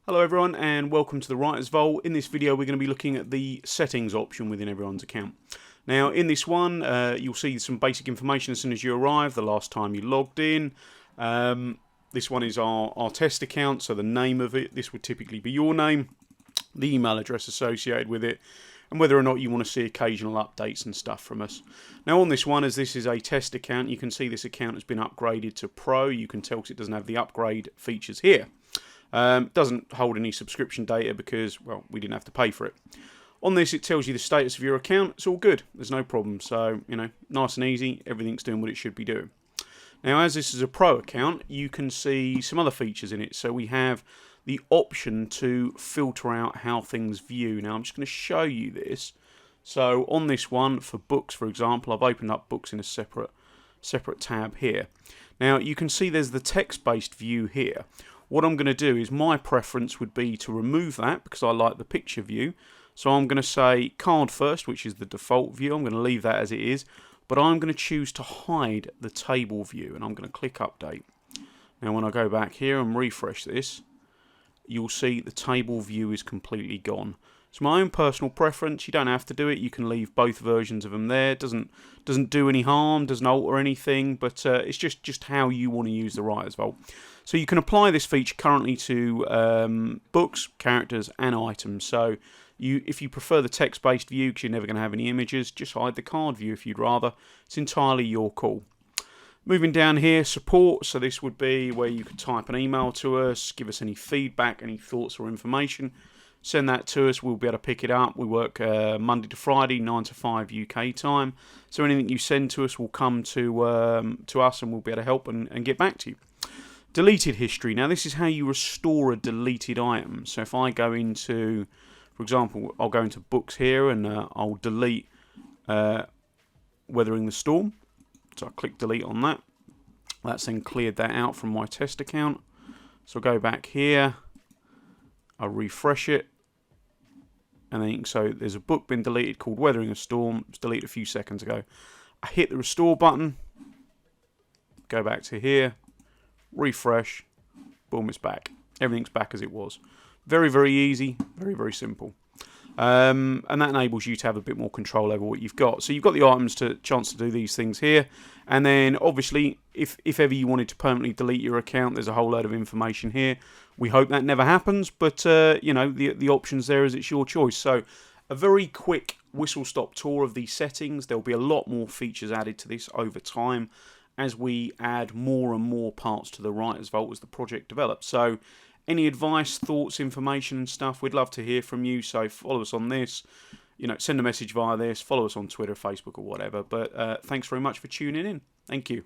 Hello everyone and welcome to the Writer's Vault. In this video we're going to be looking at the settings option within everyone's account. Now in this one you'll see some basic information as soon as you arrive, the last time you logged in. This one is our test account, so the name of it, this would typically be your name, the email address associated with it, and whether or not you want to see occasional updates and stuff from us. Now on this one, as this is a test account, you can see this account has been upgraded to Pro. You can tell because it doesn't have the upgrade features here. Doesn't hold any subscription data because, well, we didn't have to pay for it. On this, it tells you the status of your account. It's all good. There's no problem. So, you know, nice and easy. Everything's doing what it should be doing. Now, as this is a Pro account, you can see some other features in it. So we have the option to filter out how things view. Now, I'm just going to show you this. So on this one, for books, for example, I've opened up books in a separate tab here. Now, you can see there's the text-based view here. What I'm going to do is, my preference would be to remove that because I like the picture view. So I'm going to say card first, which is the default view. I'm going to leave that as it is, but I'm going to choose to hide the table view and I'm going to click update. Now when I go back here and refresh this, you'll see the table view is completely gone. It's my own personal preference. You don't have to do it. You can leave both versions of them there. It doesn't do any harm, doesn't alter anything, but it's just how you want to use the Writer's Vault. So you can apply this feature currently to books, characters, and items. So if you prefer the text-based view because you're never going to have any images, just hide the card view if you'd rather. It's entirely your call. Moving down here, support. So this would be where you could type an email to us, give us any feedback, any thoughts or information. Send that to us, we'll be able to pick it up. We work Monday to Friday, 9 to 5 UK time. So anything you send to us will come to us and we'll be able to help and get back to you. Deleted history. Now this is how you restore a deleted item. So if I go into, for example, I'll go into books here and I'll delete Weathering the Storm. So I'll click delete on that. That's then cleared that out from my test account. So I'll go back here. I'll refresh it, and then so there's a book been deleted called Weathering a Storm. It was deleted a few seconds ago. I hit the restore button, go back to here, refresh, boom, it's back. Everything's back as it was. Very, very easy, very, very simple. And that enables you to have a bit more control over what you've got. So you've got the items to chance to do these things here. And then obviously, if ever you wanted to permanently delete your account, there's a whole load of information here. We hope that never happens, but you know, the options there is it's your choice. So a very quick whistle-stop tour of these settings. There'll be a lot more features added to this over time as we add more and more parts to the Writer's Vault as the project develops. So any advice, thoughts, information and stuff, we'd love to hear from you. So follow us on this, you know, send a message via this, follow us on Twitter, Facebook or whatever. But thanks very much for tuning in. Thank you.